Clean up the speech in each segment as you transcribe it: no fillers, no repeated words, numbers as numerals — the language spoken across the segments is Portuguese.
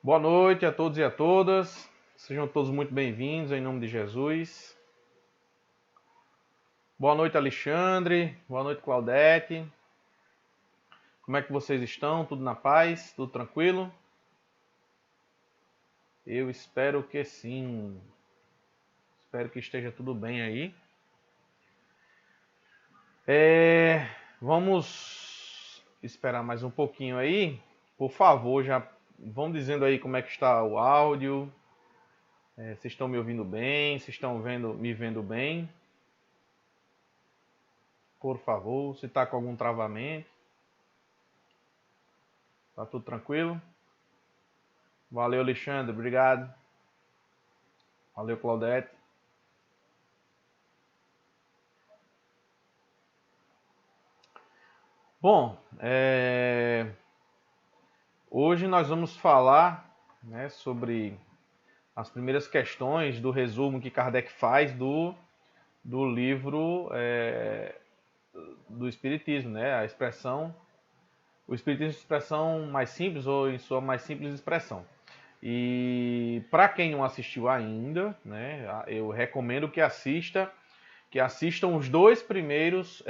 Boa noite a todos e a todas. Sejam todos muito bem-vindos em nome de Jesus. Boa noite, Alexandre. Boa noite, Claudete. Como é que vocês estão? Tudo na paz? Tudo tranquilo? Eu espero que sim. Espero que esteja tudo bem aí. Vamos esperar mais um pouquinho aí. Por favor, já vão dizendo aí como é que está o áudio. Vocês estão me ouvindo bem? Vocês estão me vendo bem? Por favor, se está com algum travamento. Tá tudo tranquilo? Valeu, Alexandre. Obrigado. Valeu, Claudete. Bom, hoje nós vamos falar, né, sobre as primeiras questões do resumo que Kardec faz do livro do Espiritismo, né? A expressão, o Espiritismo de expressão mais simples ou em sua mais simples expressão. E para quem não assistiu ainda, né, eu recomendo que assistam os dois primeiros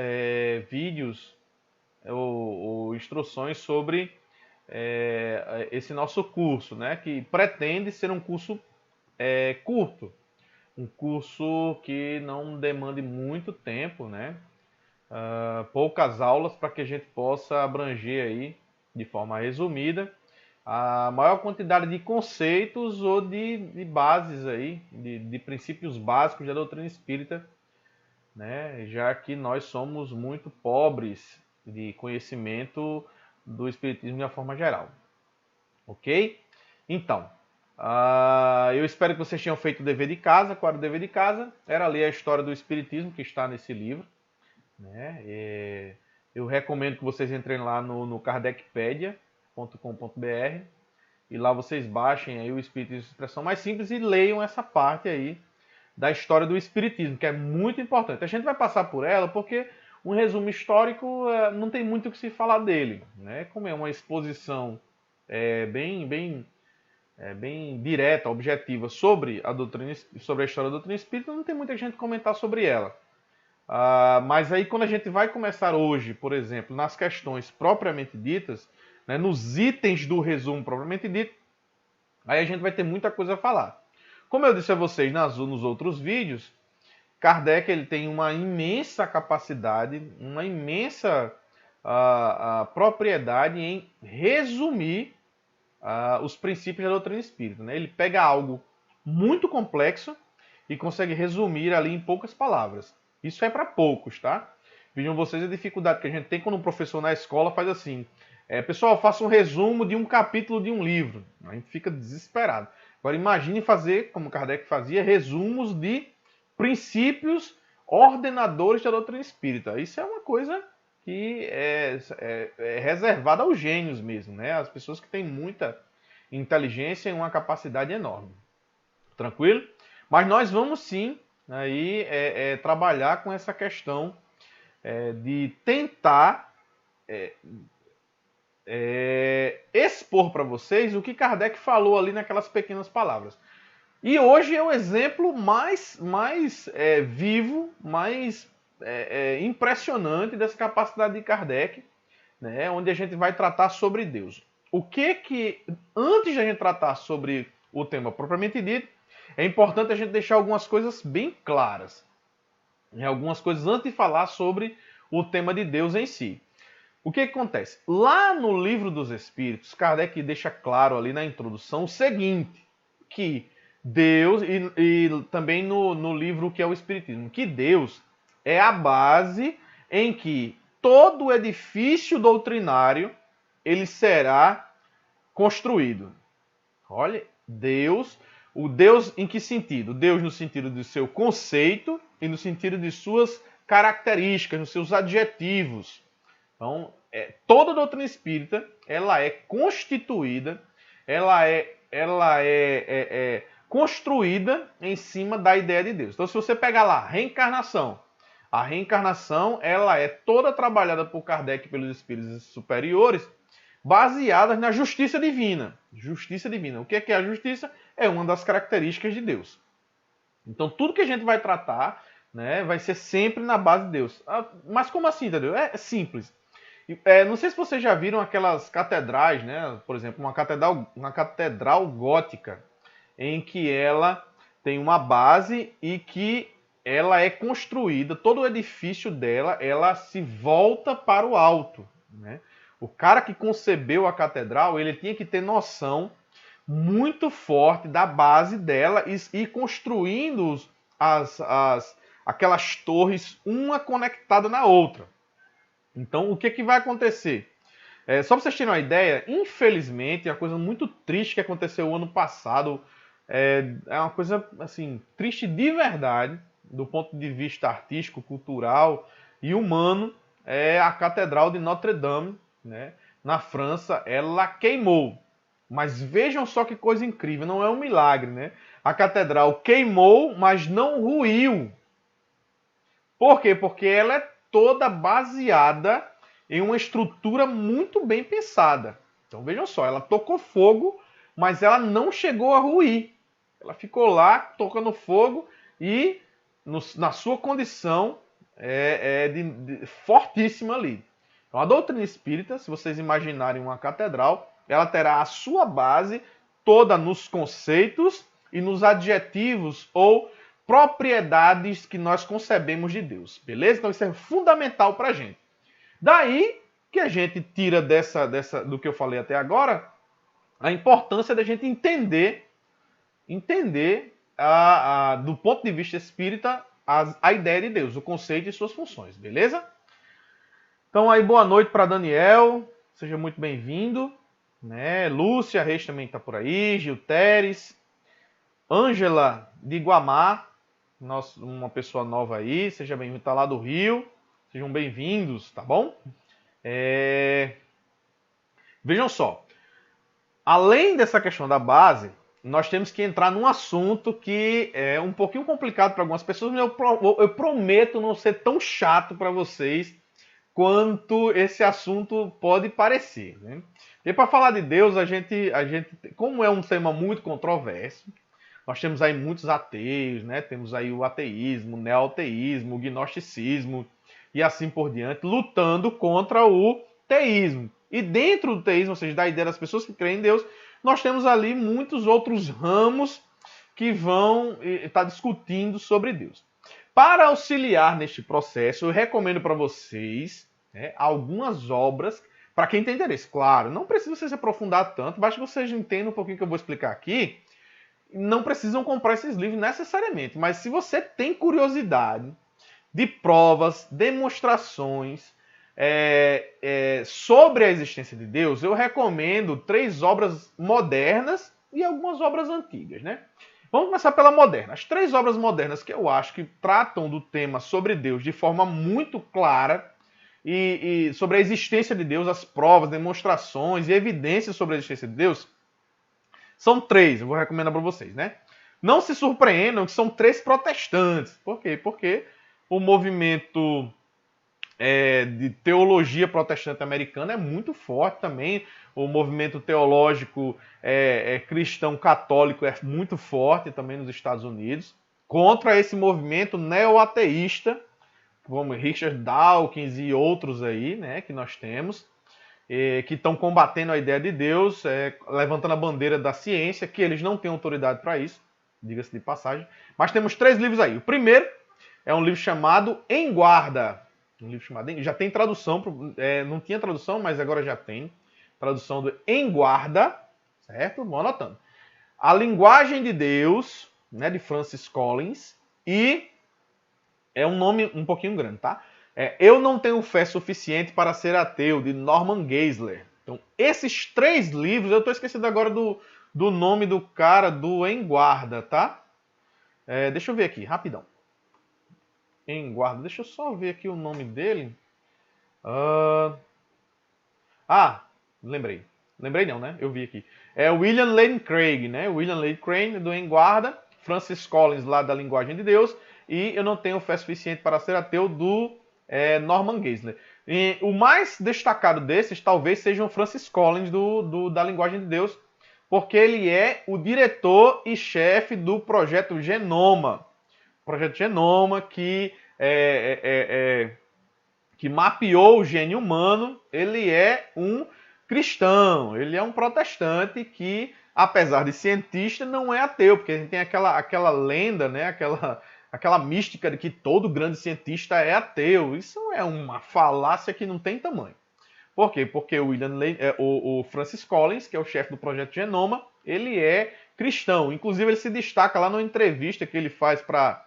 vídeos ou instruções sobre esse nosso curso, né, que pretende ser um curso curto, um curso que não demande muito tempo, né, poucas aulas para que a gente possa abranger aí, de forma resumida, a maior quantidade de conceitos ou de bases aí, de princípios básicos da doutrina espírita, né? Já que nós somos muito pobres de conhecimento do espiritismo de uma forma geral. Ok? Então, eu espero que vocês tenham feito o dever de casa. Qual era o dever de casa? Era ler a história do espiritismo que está nesse livro, né? Eu recomendo que vocês entrem lá no kardecpedia.com.br e lá vocês baixem aí o Espiritismo de Expressão mais simples e leiam essa parte aí da história do Espiritismo, que é muito importante. A gente vai passar por ela porque um resumo histórico não tem muito o que se falar dele, né? Como é uma exposição bem direta, objetiva sobre a doutrina, sobre a história da doutrina espírita, não tem muita gente comentar sobre ela. Mas aí quando a gente vai começar hoje, por exemplo, nas questões propriamente ditas, né, nos itens do resumo propriamente dito, aí a gente vai ter muita coisa a falar. Como eu disse a vocês nos outros vídeos, Kardec ele tem uma imensa capacidade, uma imensa propriedade em resumir os princípios da doutrina espírita. Né? Ele pega algo muito complexo e consegue resumir ali em poucas palavras. Isso é para poucos, tá? Vejam vocês a dificuldade que a gente tem quando um professor na escola faz assim. Pessoal, faça um resumo de um capítulo de um livro. A gente fica desesperado. Agora imagine fazer, como Kardec fazia, resumos de princípios ordenadores da doutrina espírita. Isso é uma coisa que é reservada aos gênios mesmo, né? As pessoas que têm muita inteligência e uma capacidade enorme. Tranquilo? Mas nós vamos sim aí trabalhar com essa questão de tentar expor para vocês o que Kardec falou ali naquelas pequenas palavras. E hoje é o exemplo mais vivo, mais impressionante dessa capacidade de Kardec, né, onde a gente vai tratar sobre Deus. O que, antes de a gente tratar sobre o tema propriamente dito, é importante a gente deixar algumas coisas bem claras. Né, algumas coisas antes de falar sobre o tema de Deus em si. O que acontece? Lá no Livro dos Espíritos, Kardec deixa claro ali na introdução o seguinte, que Deus, e também no livro que é o Espiritismo, que Deus é a base em que todo o edifício doutrinário ele será construído. Olha, Deus, o Deus em que sentido? Deus no sentido do seu conceito e no sentido de suas características, nos seus adjetivos. Então, toda a doutrina espírita, ela é constituída, ela é construída em cima da ideia de Deus. Então, se você pegar lá, reencarnação, a reencarnação ela é toda trabalhada por Kardec e pelos espíritos superiores baseadas na justiça divina. Justiça divina. O que é a justiça? É uma das características de Deus. Então, tudo que a gente vai tratar, né, vai ser sempre na base de Deus. Mas como assim, entendeu? É simples. Não sei se vocês já viram aquelas catedrais, né? Por exemplo, uma catedral gótica, em que ela tem uma base e que ela é construída, todo o edifício dela, ela se volta para o alto, né? O cara que concebeu a catedral, ele tinha que ter noção muito forte da base dela e construindo aquelas torres, uma conectada na outra. Então, o que vai acontecer? Só para vocês terem uma ideia, infelizmente, é uma coisa muito triste que aconteceu o ano passado. É uma coisa, assim, triste de verdade, do ponto de vista artístico, cultural e humano. É a Catedral de Notre Dame, né, na França, ela queimou. Mas vejam só que coisa incrível, não é um milagre, né? A catedral queimou, mas não ruiu. Por quê? Porque ela é toda baseada em uma estrutura muito bem pensada. Então vejam só, ela tocou fogo, mas ela não chegou a ruir. Ela ficou lá tocando fogo e na sua condição fortíssima ali. Então a doutrina espírita, se vocês imaginarem uma catedral, ela terá a sua base toda nos conceitos e nos adjetivos ou propriedades que nós concebemos de Deus, beleza? Então isso é fundamental para a gente. Daí que a gente tira do que eu falei até agora, a importância da gente entender do ponto de vista espírita a ideia de Deus, o conceito e suas funções, beleza? Então aí boa noite para Daniel, seja muito bem-vindo, né? Lúcia Reis também está por aí, Gil Teres, Ângela de Guamá, uma pessoa nova aí, seja bem-vindo, está lá do Rio, sejam bem-vindos, tá bom? Vejam só, além dessa questão da base, nós temos que entrar num assunto que é um pouquinho complicado para algumas pessoas, mas eu prometo não ser tão chato para vocês quanto esse assunto pode parecer, né? E para falar de Deus, a gente, como é um tema muito controverso, nós temos aí muitos ateus, né? Temos aí o ateísmo, o neoteísmo, o gnosticismo e assim por diante, lutando contra o teísmo. E dentro do teísmo, ou seja, da ideia das pessoas que creem em Deus, nós temos ali muitos outros ramos que vão estar discutindo sobre Deus. Para auxiliar neste processo, eu recomendo para vocês algumas obras, para quem tem interesse. Claro, não precisa você se aprofundar tanto, basta que vocês entendam um pouquinho que eu vou explicar aqui. Não precisam comprar esses livros necessariamente, mas se você tem curiosidade de provas, demonstrações sobre a existência de Deus, eu recomendo 3 obras modernas e algumas obras antigas, né? Vamos começar pela moderna. As 3 obras modernas que eu acho que tratam do tema sobre Deus de forma muito clara e sobre a existência de Deus, as provas, demonstrações e evidências sobre a existência de Deus, são 3, eu vou recomendar para vocês, né? Não se surpreendam que são 3 protestantes. Por quê? Porque o movimento de teologia protestante americana é muito forte também. O movimento teológico cristão católico é muito forte também nos Estados Unidos. Contra esse movimento neo-ateísta, como Richard Dawkins e outros aí, né, que nós temos, que estão combatendo a ideia de Deus, levantando a bandeira da ciência, que eles não têm autoridade para isso, diga-se de passagem. Mas temos 3 livros aí. O primeiro é um livro chamado Em Guarda. Um livro chamado, já tem tradução, não tinha tradução, mas agora já tem. Tradução do Em Guarda, certo? Vou anotando. A Linguagem de Deus, né, de Francis Collins, e é um nome um pouquinho grande, tá? Eu Não Tenho Fé Suficiente para Ser Ateu, de Norman Geisler. Então, esses 3 livros, eu estou esquecendo agora do nome do cara do Em Guarda, tá? Deixa eu ver aqui, rapidão. Em Guarda, deixa eu só ver aqui o nome dele. Lembrei. Lembrei não, né? Eu vi aqui. É William Lane Craig, né? William Lane Craig, do Em Guarda. Francis Collins, lá da Linguagem de Deus. E Eu Não Tenho Fé Suficiente para Ser Ateu, do Norman Geisler. E o mais destacado desses talvez seja o Francis Collins da Linguagem de Deus, porque ele é o diretor e chefe do projeto Genoma. Projeto Genoma que mapeou o gene humano. Ele é um cristão, ele é um protestante que, apesar de cientista, não é ateu, porque a gente tem aquela lenda, né? aquela mística de que todo grande cientista é ateu. Isso é uma falácia que não tem tamanho. Por quê? Porque o Francis Collins, que é o chefe do Projeto Genoma, ele é cristão. Inclusive, ele se destaca lá numa entrevista que ele faz para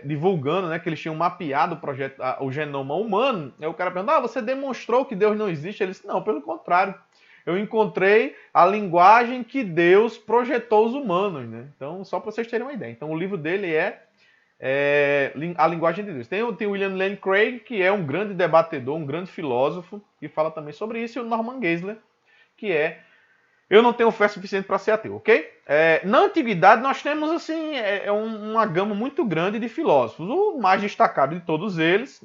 divulgando, né, que eles tinham mapeado o genoma humano. Aí o cara pergunta, você demonstrou que Deus não existe? Ele disse, não, pelo contrário. Eu encontrei a linguagem que Deus projetou os humanos, né? Então, só para vocês terem uma ideia. Então, o livro dele é A Linguagem de Deus. Tem o William Lane Craig, que é um grande debatedor, um grande filósofo, que fala também sobre isso, e o Norman Geisler, que é Eu não tenho fé suficiente para ser ateu, ok? Na antiguidade nós temos assim uma gama muito grande de filósofos. O mais destacado de todos eles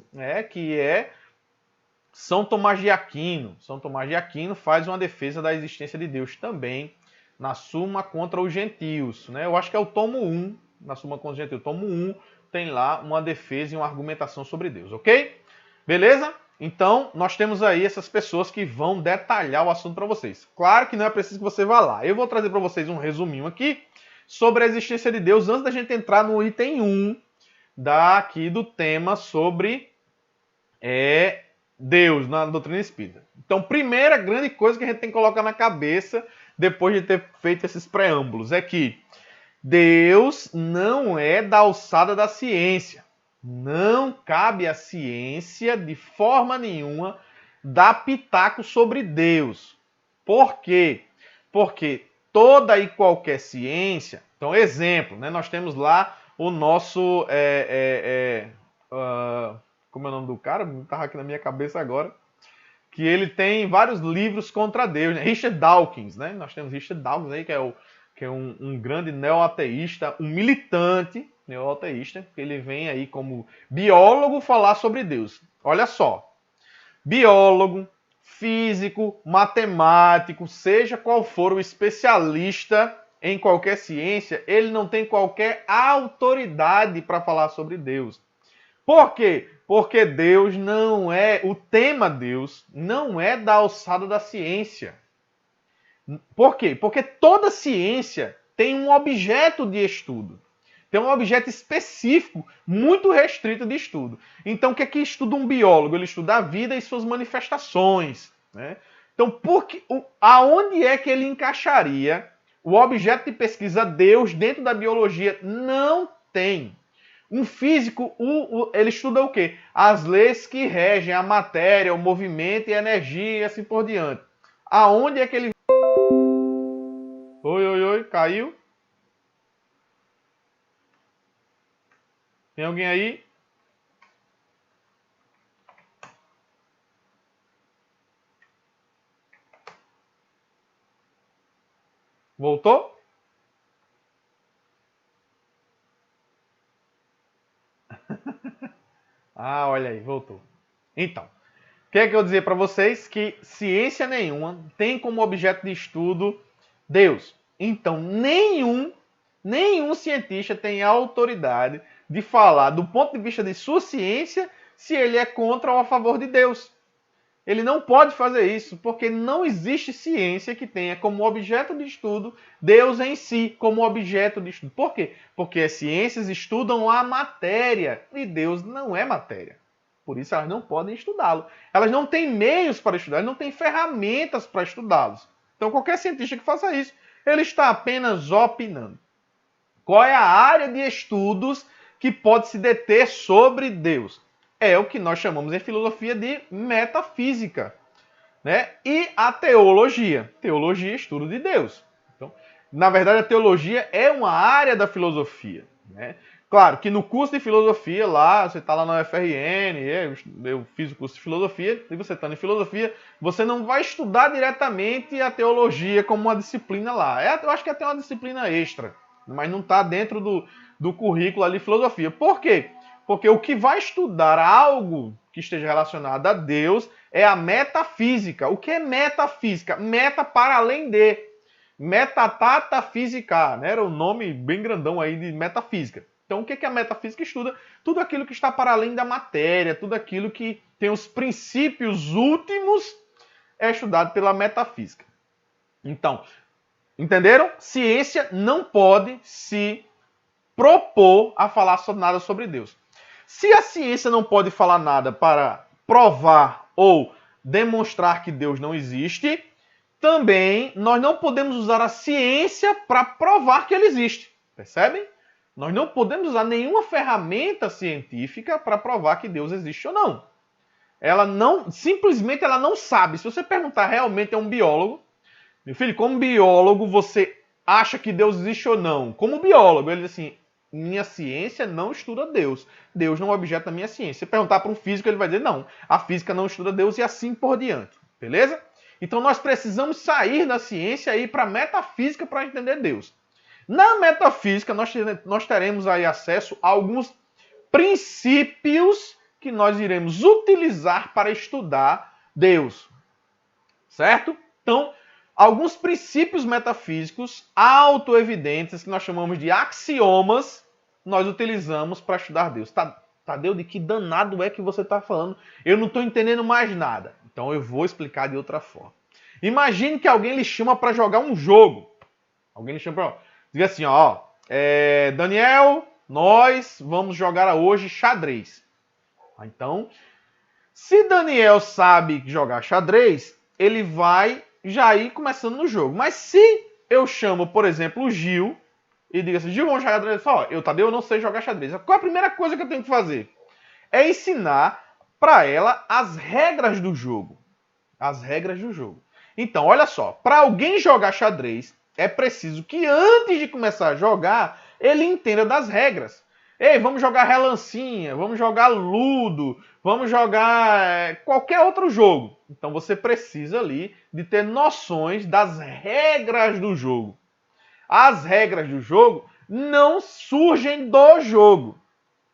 que é São Tomás de Aquino. São Tomás de Aquino faz uma defesa da existência de Deus também na Suma contra os Gentios. Né? Eu acho que é o tomo 1, na Suma contra os Gentios. Tomo 1 tem lá uma defesa e uma argumentação sobre Deus, ok? Beleza? Então, nós temos aí essas pessoas que vão detalhar o assunto para vocês. Claro que não é preciso que você vá lá. Eu vou trazer para vocês um resuminho aqui sobre a existência de Deus antes da gente entrar no item 1 do tema sobre Deus na doutrina espírita. Então, primeira grande coisa que a gente tem que colocar na cabeça depois de ter feito esses preâmbulos é que Deus não é da alçada da ciência. Não cabe à ciência, de forma nenhuma, dar pitaco sobre Deus. Por quê? Porque toda e qualquer ciência... Então, exemplo, né? Nós temos lá o nosso... como é o nome do cara? Não estava aqui na minha cabeça agora. Que ele tem vários livros contra Deus. Né? Richard Dawkins, né? Nós temos Richard Dawkins aí, que é um grande neo-ateísta, um militante neo-ateísta, que ele vem aí como biólogo falar sobre Deus. Olha só, biólogo, físico, matemático, seja qual for o especialista em qualquer ciência, ele não tem qualquer autoridade para falar sobre Deus. Por quê? Porque Deus não é, o tema Deus não é da alçada da ciência. Por quê? Porque toda ciência tem um objeto de estudo. Tem um objeto específico, muito restrito de estudo. Então, o que é que estuda um biólogo? Ele estuda a vida e suas manifestações. Né? Então, aonde é que ele encaixaria o objeto de pesquisa Deus dentro da biologia? Não tem. Um físico, ele estuda o quê? As leis que regem a matéria, o movimento e a energia e assim por diante. Aonde é que ele... Oi, caiu? Tem alguém aí? Voltou? Olha aí, voltou. Então, quer que eu dizer para vocês que ciência nenhuma tem como objeto de estudo Deus. Então, nenhum cientista tem a autoridade de falar do ponto de vista de sua ciência se ele é contra ou a favor de Deus. Ele não pode fazer isso, porque não existe ciência que tenha como objeto de estudo Deus em si, como objeto de estudo. Por quê? Porque as ciências estudam a matéria, e Deus não é matéria. Por isso elas não podem estudá-lo. Elas não têm meios para estudar, elas não têm ferramentas para estudá-los. Então qualquer cientista que faça isso, ele está apenas opinando. Qual é a área de estudos que pode se deter sobre Deus? É o que nós chamamos em filosofia de metafísica. Né? E a teologia. Teologia é estudo de Deus. Então, na verdade, a teologia é uma área da filosofia. Né? Claro que no curso de filosofia, lá, você está lá na UFRN, eu fiz o curso de filosofia, e você está em filosofia, você não vai estudar diretamente a teologia como uma disciplina lá. Eu acho que é até uma disciplina extra, mas não está dentro do currículo ali de filosofia. Por quê? Porque o que vai estudar algo que esteja relacionado a Deus é a metafísica. O que é metafísica? Meta para além de. Metatata física, né? Era o nome bem grandão aí de metafísica. Então, o que a metafísica estuda? Tudo aquilo que está para além da matéria, tudo aquilo que tem os princípios últimos é estudado pela metafísica. Então, entenderam? Ciência não pode se propor a falar nada sobre Deus. Se a ciência não pode falar nada para provar ou demonstrar que Deus não existe, também nós não podemos usar a ciência para provar que ele existe. Percebem? Nós não podemos usar nenhuma ferramenta científica para provar que Deus existe ou não. Ela não, simplesmente ela não sabe. Se você perguntar realmente a um biólogo, meu filho, como biólogo você acha que Deus existe ou não? Como biólogo, ele diz assim, minha ciência não estuda Deus. Deus não é objeto da minha ciência. Se perguntar para um físico, ele vai dizer, não, a física não estuda Deus e assim por diante. Beleza? Então nós precisamos sair da ciência e ir para a metafísica para entender Deus. Na metafísica, nós teremos aí acesso a alguns princípios que nós iremos utilizar para estudar Deus. Certo? Então, alguns princípios metafísicos autoevidentes, que nós chamamos de axiomas, nós utilizamos para estudar Deus. Tadeu, de que danado é que você está falando? Eu não estou entendendo mais nada. Então eu vou explicar de outra forma. Imagine que alguém lhe chama para jogar um jogo. Alguém lhe chama para... Diga assim, ó, Daniel, nós vamos jogar hoje xadrez. Então, se Daniel sabe jogar xadrez, ele vai já ir começando no jogo. Mas se eu chamo, por exemplo, o Gil e digo assim, Gil, vamos jogar xadrez? Ó, Tadeu, eu não sei jogar xadrez. Qual é a primeira coisa que eu tenho que fazer? É ensinar para ela as regras do jogo. As regras do jogo. Então, olha só, para alguém jogar xadrez, é preciso que antes de começar a jogar, ele entenda das regras. Ei, vamos jogar relancinha, vamos jogar ludo, vamos jogar qualquer outro jogo. Então você precisa ali de ter noções das regras do jogo. As regras do jogo não surgem do jogo.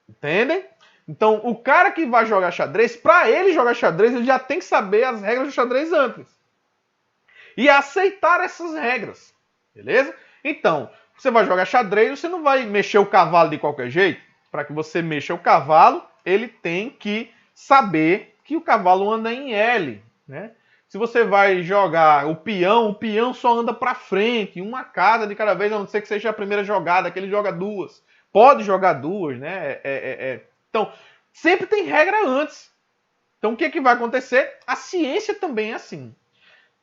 Entendem? Então o cara que vai jogar xadrez, para ele jogar xadrez, ele já tem que saber as regras do xadrez antes. E aceitar essas regras. Beleza? Então, você vai jogar xadrez, você não vai mexer o cavalo de qualquer jeito. Para que você mexa o cavalo, ele tem que saber que o cavalo anda em L. Né? Se você vai jogar o peão só anda para frente, uma casa de cada vez, a não ser que seja a primeira jogada, que ele joga duas. Pode jogar duas, né? Então, sempre tem regra antes. Então, o que vai acontecer? A ciência também é assim.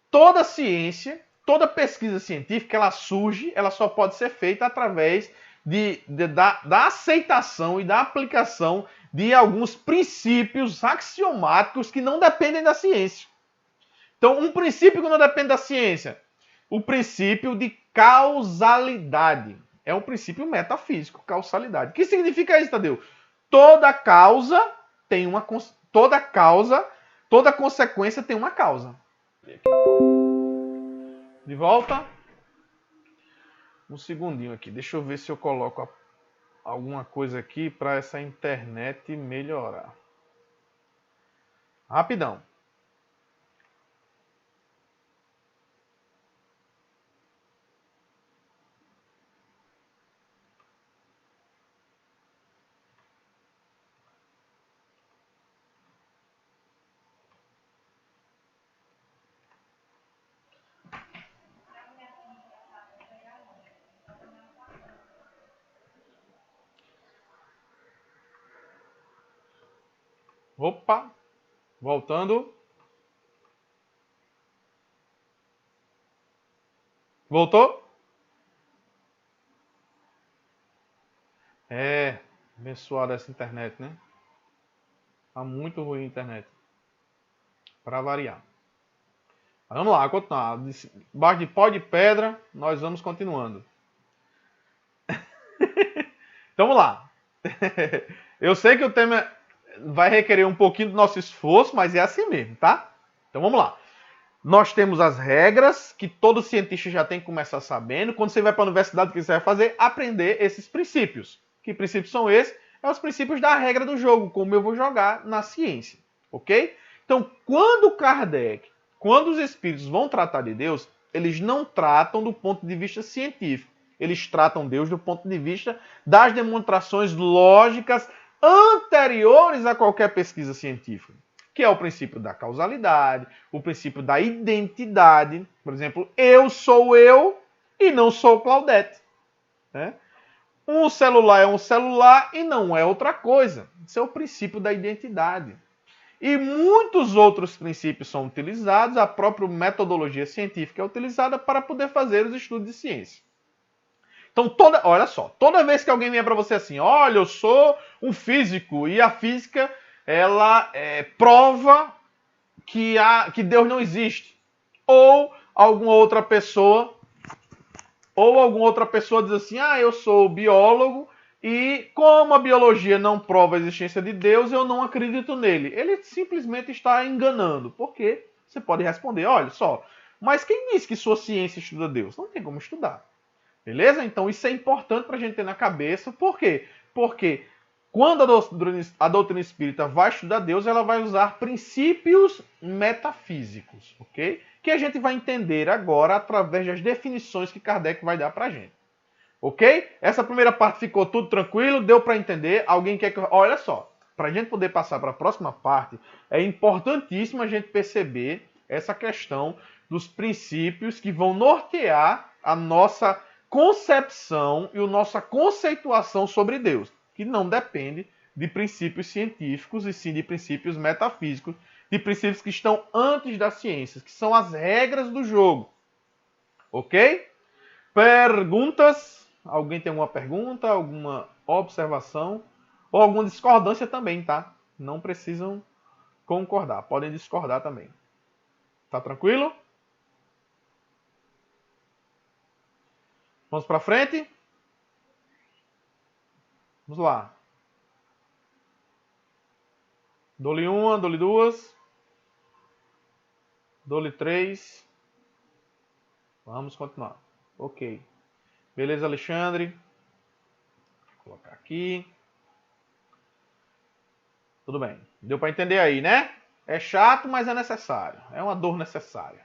Toda ciência... Toda pesquisa científica, ela surge, ela só pode ser feita através da aceitação e da aplicação de alguns princípios axiomáticos que não dependem da ciência. Então, um princípio que não depende da ciência, o princípio de causalidade. É um princípio metafísico, causalidade. O que significa isso, Tadeu? Toda consequência tem uma causa. De volta. Um segundinho aqui. Deixa eu ver se eu coloco alguma coisa aqui para essa internet melhorar. Rapidão. Opa, voltando. Voltou? Abençoada essa internet, né? Tá muito ruim a internet. Para variar. Mas vamos lá, continuar. Debaixo de pó de pedra, nós vamos continuando. Então vamos lá. Eu sei que o tema vai requerer um pouquinho do nosso esforço, mas é assim mesmo, tá? Então vamos lá. Nós temos as regras que todo cientista já tem que começar sabendo. Quando você vai para a universidade, o que você vai fazer? Aprender esses princípios. Que princípios são esses? É os princípios da regra do jogo, como eu vou jogar na ciência, ok? Então, quando os espíritos vão tratar de Deus, eles não tratam do ponto de vista científico. Eles tratam Deus do ponto de vista das demonstrações lógicas anteriores a qualquer pesquisa científica, que é o princípio da causalidade, o princípio da identidade. Por exemplo, eu sou eu e não sou Claudete. Né? Um celular é um celular e não é outra coisa. Esse é o princípio da identidade. E muitos outros princípios são utilizados, a própria metodologia científica é utilizada para poder fazer os estudos de ciência. Então, olha só, toda vez que alguém vier para você assim, olha, eu sou um físico e a física, ela prova que Deus não existe. Ou alguma outra pessoa diz assim, eu sou biólogo e como a biologia não prova a existência de Deus, eu não acredito nele. Ele simplesmente está enganando. Por quê? Você pode responder, olha só, mas quem disse que sua ciência estuda Deus? Não tem como estudar. Beleza? Então isso é importante para a gente ter na cabeça. Por quê? Porque quando a doutrina espírita vai estudar Deus, ela vai usar princípios metafísicos, ok? Que a gente vai entender agora através das definições que Kardec vai dar para a gente. Ok? Essa primeira parte ficou tudo tranquilo? Deu para entender? Alguém quer que... Olha só, para a gente poder passar para a próxima parte, é importantíssimo a gente perceber essa questão dos princípios que vão nortear a nossa concepção e a nossa conceituação sobre Deus, que não depende de princípios científicos e sim de princípios metafísicos, de princípios que estão antes das ciências, que são as regras do jogo. Ok? Perguntas? Alguém tem alguma pergunta, alguma observação ou alguma discordância também, tá? Não precisam concordar, podem discordar também. Tá tranquilo? Vamos para frente? Vamos lá. Dou-lhe uma, dou-lhe duas. Dou-lhe três. Vamos continuar. Ok. Beleza, Alexandre? Vou colocar aqui. Tudo bem. Deu para entender aí, né? É chato, mas é necessário. É uma dor necessária.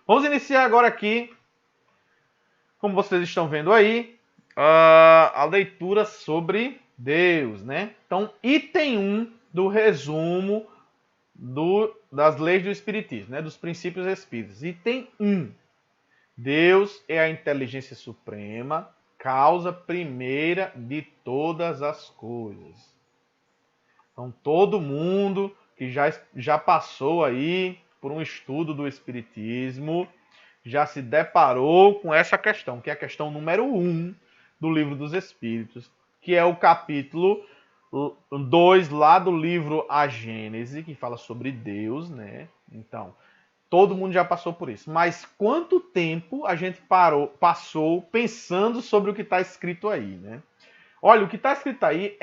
Vamos iniciar agora aqui, como vocês estão vendo aí, a leitura sobre Deus, né? Então, item 1 do resumo das leis do Espiritismo, né? Dos princípios espíritas. Item 1. Deus é a inteligência suprema, causa primeira de todas as coisas. Então, todo mundo que já passou aí por um estudo do Espiritismo já se deparou com essa questão, que é a questão número 1 do Livro dos Espíritos, que é o capítulo 2 lá do livro A Gênese, que fala sobre Deus, né? Então, todo mundo já passou por isso. Mas quanto tempo a gente passou pensando sobre o que está escrito aí, né? Olha, o que está escrito aí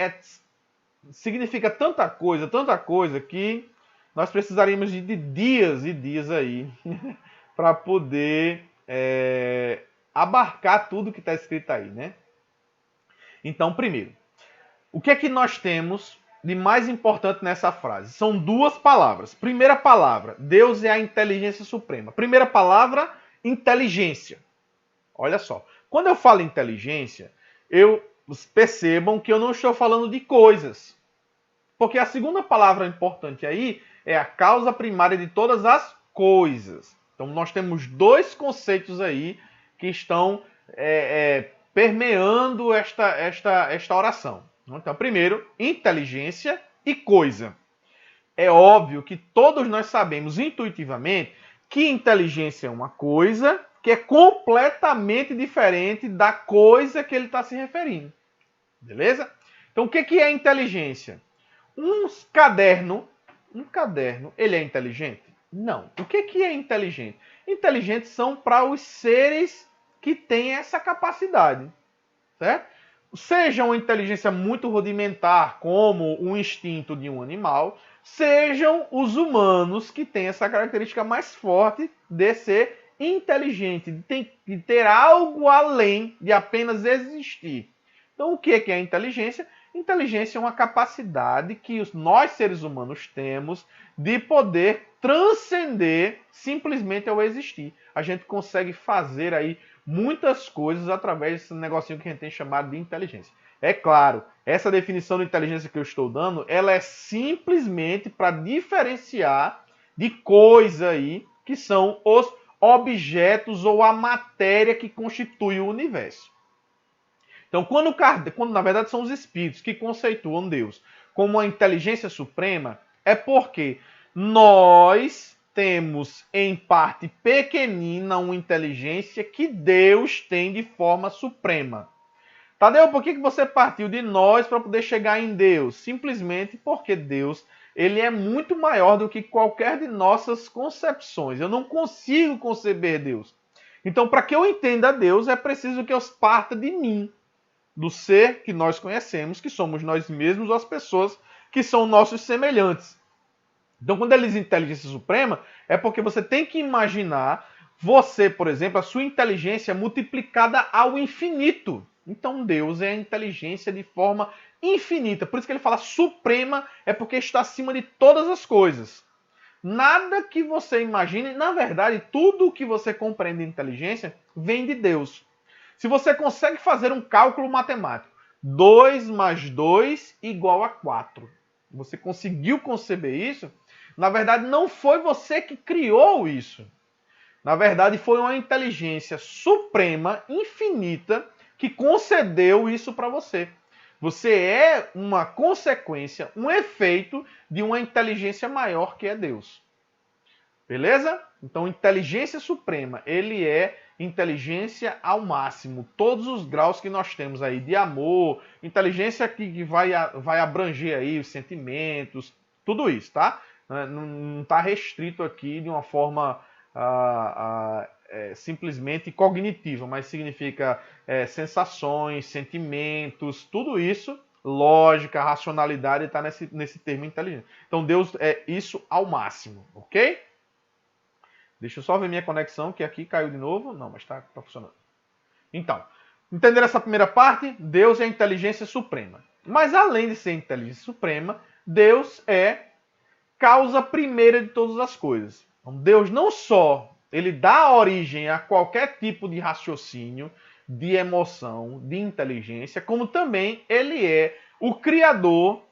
significa tanta coisa que nós precisaríamos de dias e dias aí para poder abarcar tudo que está escrito aí, né? Então, primeiro, o que é que nós temos de mais importante nessa frase? São duas palavras. Primeira palavra, Deus é a inteligência suprema. Primeira palavra, inteligência. Olha só, quando eu falo inteligência, percebam que eu não estou falando de coisas. Porque a segunda palavra importante aí é a causa primária de todas as coisas. Então nós temos dois conceitos aí que estão permeando esta oração. Então, primeiro, inteligência e coisa. É óbvio que todos nós sabemos intuitivamente que inteligência é uma coisa que é completamente diferente da coisa que ele está se referindo. Beleza? Então, o que é inteligência? Um caderno, ele é inteligente? Não. O que é inteligente? Inteligentes são para os seres que têm essa capacidade, certo? Seja uma inteligência muito rudimentar, como o instinto de um animal, sejam os humanos que têm essa característica mais forte de ser inteligente, de ter algo além de apenas existir. Então, o que é inteligência? Inteligência é uma capacidade que nós, seres humanos, temos de poder transcender simplesmente ao existir. A gente consegue fazer aí muitas coisas através desse negocinho que a gente tem chamado de inteligência. É claro, essa definição de inteligência que eu estou dando, ela é simplesmente para diferenciar de coisa aí que são os objetos ou a matéria que constitui o universo. Então, quando na verdade são os espíritos que conceituam Deus como a inteligência suprema, é porque nós temos, em parte pequenina, uma inteligência que Deus tem de forma suprema. Tadeu, por que você partiu de nós para poder chegar em Deus? Simplesmente porque Deus, ele é muito maior do que qualquer de nossas concepções. Eu não consigo conceber Deus. Então, para que eu entenda Deus, é preciso que eu parta de mim, do ser que nós conhecemos, que somos nós mesmos, ou as pessoas que são nossos semelhantes. Então, quando ele diz inteligência suprema, é porque você tem que imaginar você, por exemplo, a sua inteligência multiplicada ao infinito. Então, Deus é a inteligência de forma infinita. Por isso que ele fala suprema, é porque está acima de todas as coisas. Nada que você imagine, na verdade, tudo o que você compreende de inteligência vem de Deus. Se você consegue fazer um cálculo matemático, 2 mais 2 igual a 4. Você conseguiu conceber isso? Na verdade, não foi você que criou isso. Na verdade, foi uma inteligência suprema, infinita, que concedeu isso para você. Você é uma consequência, um efeito de uma inteligência maior que é Deus. Beleza? Então, inteligência suprema, ele é inteligência ao máximo. Todos os graus que nós temos aí de amor, inteligência que vai abranger aí os sentimentos, tudo isso, tá? Não está restrito aqui de uma forma simplesmente cognitiva, mas significa sensações, sentimentos, tudo isso, lógica, racionalidade está nesse termo inteligência. Então Deus é isso ao máximo, ok? Deixa eu só ver minha conexão, que aqui caiu de novo. Não, mas está funcionando. Então, entender essa primeira parte? Deus é a inteligência suprema. Mas além de ser inteligência suprema, Deus é causa primeira de todas as coisas. Então, Deus não só ele dá origem a qualquer tipo de raciocínio, de emoção, de inteligência, como também ele é o criador,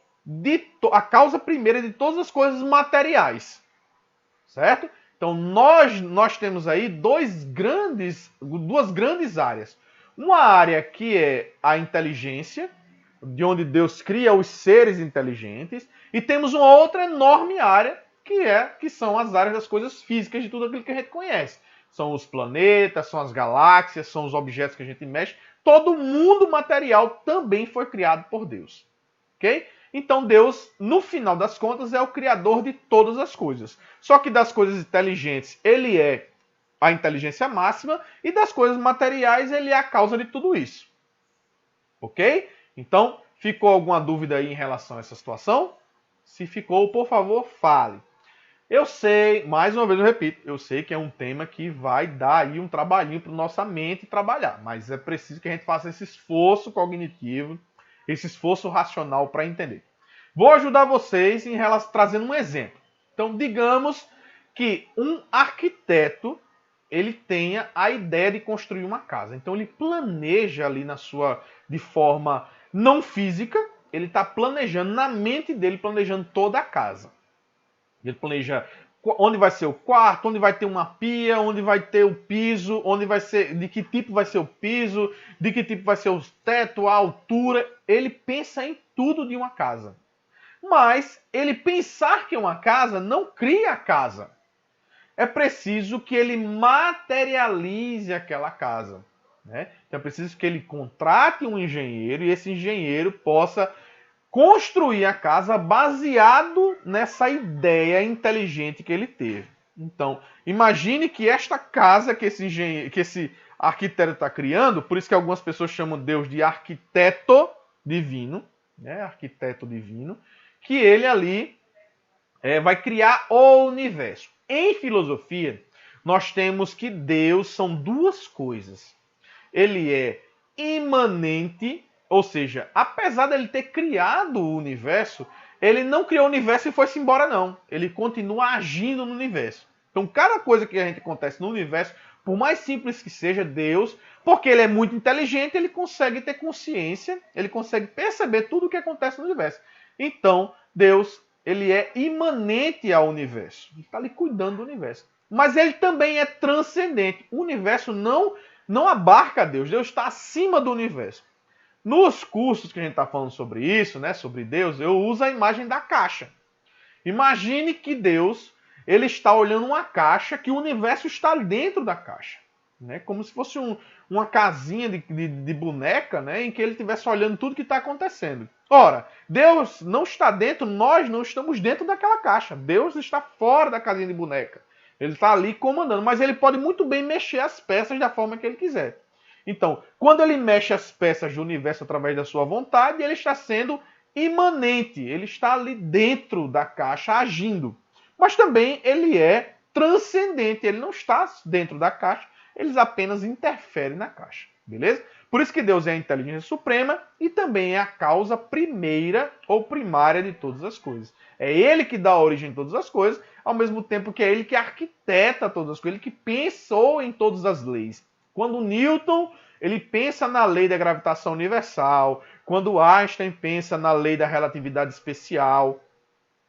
a causa primeira de todas as coisas materiais. Certo? Então, nós temos aí duas grandes áreas. Uma área que é a inteligência, de onde Deus cria os seres inteligentes, e temos uma outra enorme área, que são as áreas das coisas físicas, de tudo aquilo que a gente conhece. São os planetas, são as galáxias, são os objetos que a gente mexe. Todo mundo material também foi criado por Deus. Ok? Então Deus, no final das contas, é o criador de todas as coisas. Só que das coisas inteligentes, ele é a inteligência máxima, e das coisas materiais, ele é a causa de tudo isso. Ok? Então, ficou alguma dúvida aí em relação a essa situação? Se ficou, por favor, fale. Eu sei, mais uma vez eu repito, eu sei que é um tema que vai dar aí um trabalhinho para nossa mente trabalhar, mas é preciso que a gente faça esse esforço cognitivo, esse esforço racional para entender. Vou ajudar vocês em relação, trazendo um exemplo. Então, digamos que um arquiteto ele tenha a ideia de construir uma casa. Então, ele planeja ali de forma não física, ele está planejando na mente dele, planejando toda a casa. Ele planeja onde vai ser o quarto, onde vai ter uma pia, onde vai ter o piso, onde vai ser, de que tipo vai ser o piso, de que tipo vai ser o teto, a altura. Ele pensa em tudo de uma casa. Mas ele pensar que é uma casa não cria a casa. É preciso que ele materialize aquela casa. Né? Então é preciso que ele contrate um engenheiro e esse engenheiro possa construir a casa baseado nessa ideia inteligente que ele teve. Então, imagine que esta casa que esse arquiteto está criando, por isso que algumas pessoas chamam Deus de arquiteto divino, né? Arquiteto divino, que ele ali vai criar o universo. Em filosofia, nós temos que Deus são duas coisas. Ele é imanente Ou seja, apesar dele ter criado o universo, ele não criou o universo e foi-se embora, não. Ele continua agindo no universo. Então, cada coisa que a gente acontece no universo, por mais simples que seja, Deus, porque ele é muito inteligente, ele consegue ter consciência, ele consegue perceber tudo o que acontece no universo. Então, Deus, ele é imanente ao universo. Ele está ali cuidando do universo. Mas ele também é transcendente. O universo não abarca Deus. Deus está acima do universo. Nos cursos que a gente está falando sobre isso, né, sobre Deus, eu uso a imagem da caixa. Imagine que Deus, ele está olhando uma caixa, que o universo está dentro da caixa. Né, como se fosse uma casinha de boneca, né, em que ele estivesse olhando tudo que está acontecendo. Ora, Deus não está dentro, nós não estamos dentro daquela caixa. Deus está fora da casinha de boneca. Ele está ali comandando, mas ele pode muito bem mexer as peças da forma que ele quiser. Então, quando ele mexe as peças do universo através da sua vontade, ele está sendo imanente, ele está ali dentro da caixa agindo. Mas também ele é transcendente, ele não está dentro da caixa, ele apenas interfere na caixa, beleza? Por isso que Deus é a inteligência suprema e também é a causa primeira ou primária de todas as coisas. É ele que dá origem a todas as coisas, ao mesmo tempo que é ele que arquiteta todas as coisas, ele que pensou em todas as leis. Quando Newton ele pensa na lei da gravitação universal, quando Einstein pensa na lei da relatividade especial,